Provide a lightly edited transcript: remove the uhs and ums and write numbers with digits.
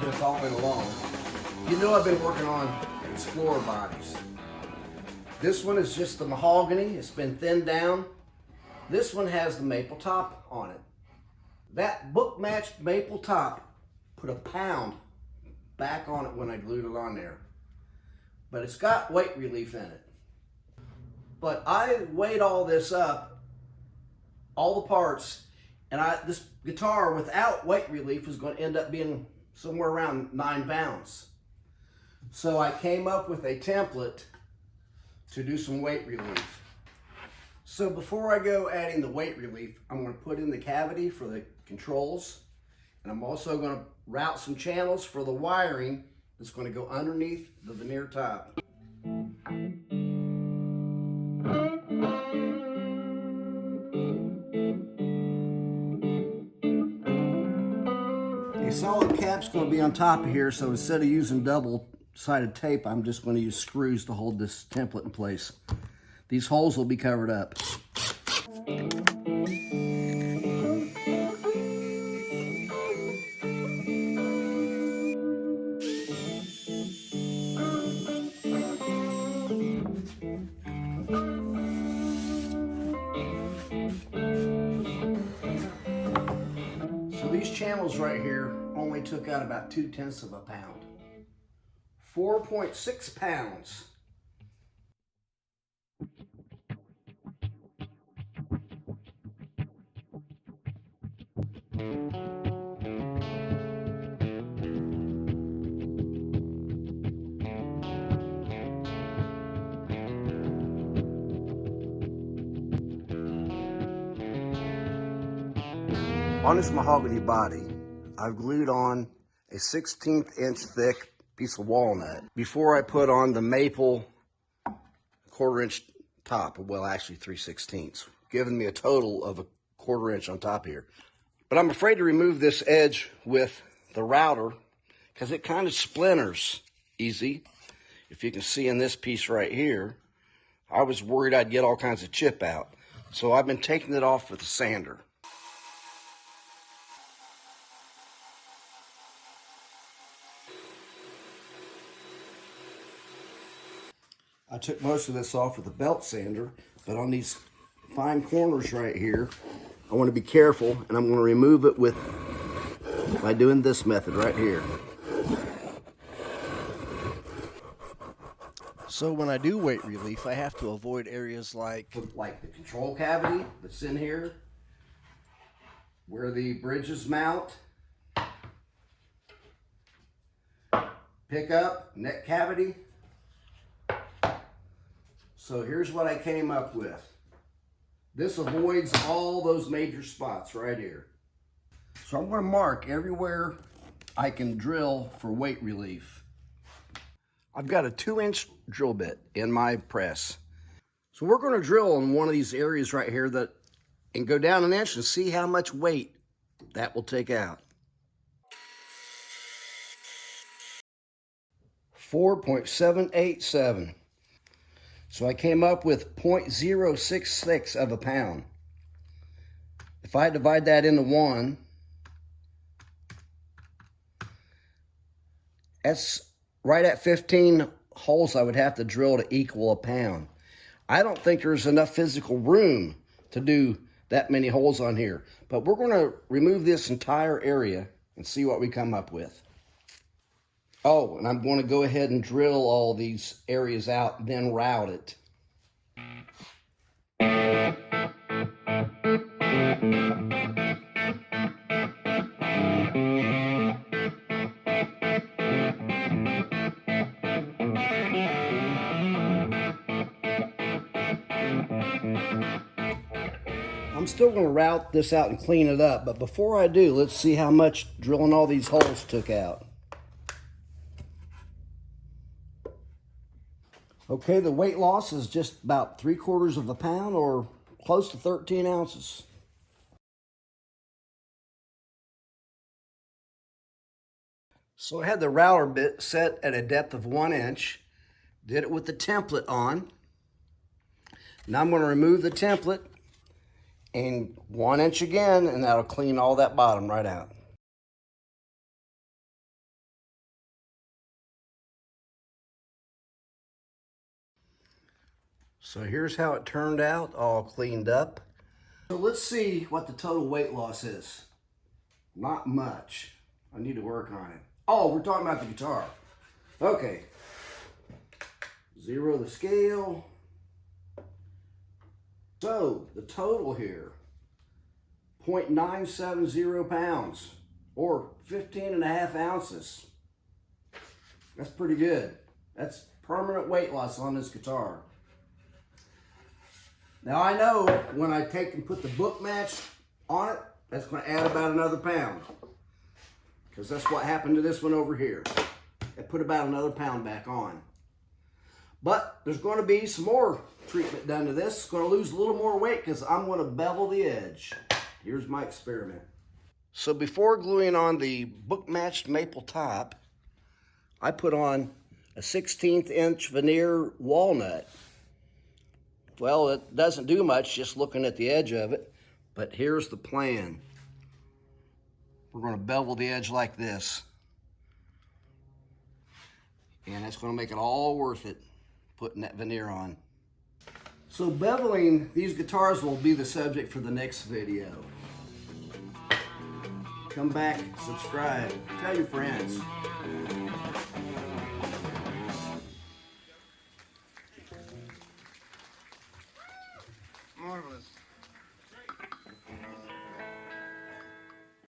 been following along, you know I've been working on Explorer bodies. This one is just the mahogany. It's been thinned down. This one has the maple top on it. That book matched maple top put a pound back on it when I glued it on there. But it's got weight relief in it. But I weighed all this up, all the parts, and this guitar without weight relief was going to end up being somewhere around 9 pounds. So I came up with a template to do some weight relief. So before I go adding the weight relief, I'm going to put in the cavity for the controls, and I'm also going to route some channels for the wiring that's going to go underneath the veneer top. A solid cap's going to be on top of here, so instead of using double-sided tape, I'm just going to use screws to hold this template in place. These holes will be covered up. So these channels right here only took out about 2/10 of a pound. 4.6 pounds. On this mahogany body, I've glued on a 1/16 inch thick piece of walnut before I put on the maple 1/4 inch top. Well, actually 3/16, giving me a total of a 1/4 inch on top here. But I'm afraid to remove this edge with the router because it kind of splinters easy. If you can see in this piece right here, I was worried I'd get all kinds of chip out. So I've been taking it off with a sander. I took most of this off with a belt sander, but on these fine corners right here, I want to be careful, and I'm going to remove it by doing this method right here. So when I do weight relief, I have to avoid areas like the control cavity that's in here, where the bridges mount, pickup, neck cavity. So here's what I came up with. This avoids all those major spots right here. So I'm going to mark everywhere I can drill for weight relief. I've got a 2-inch drill bit in my press. So we're going to drill in one of these areas right here and go down 1 inch and see how much weight that will take out. 4.787. So I came up with 0.066 of a pound. If I divide that into 1, that's right at 15 holes I would have to drill to equal a pound. I don't think there's enough physical room to do that many holes on here, but we're going to remove this entire area and see what we come up with. Oh, and I'm going to go ahead and drill all these areas out, then route it. I'm still going to route this out and clean it up, but before I do, let's see how much drilling all these holes took out. Okay, the weight loss is just about 3/4 of a pound, or close to 13 ounces. So I had the router bit set at a depth of 1 inch, did it with the template on. Now I'm going to remove the template and 1 inch again, and that'll clean all that bottom right out. So here's how it turned out, all cleaned up. So let's see what the total weight loss is. Not much. I need to work on it. Oh, we're talking about the guitar. Okay. Zero the scale. So the total here, 0.970 pounds or 15.5 ounces. That's pretty good. That's permanent weight loss on this guitar. Now I know when I take and put the book match on it, that's going to add about another pound. Because that's what happened to this one over here. It put about another pound back on. But there's going to be some more treatment done to this. It's going to lose a little more weight because I'm going to bevel the edge. Here's my experiment. So before gluing on the book matched maple top, I put on a 1/16 inch veneer walnut. Well, it doesn't do much just looking at the edge of it, but here's the plan. We're going to bevel the edge like this. And that's going to make it all worth it, putting that veneer on. So beveling these guitars will be the subject for the next video. Come back, subscribe, tell your friends.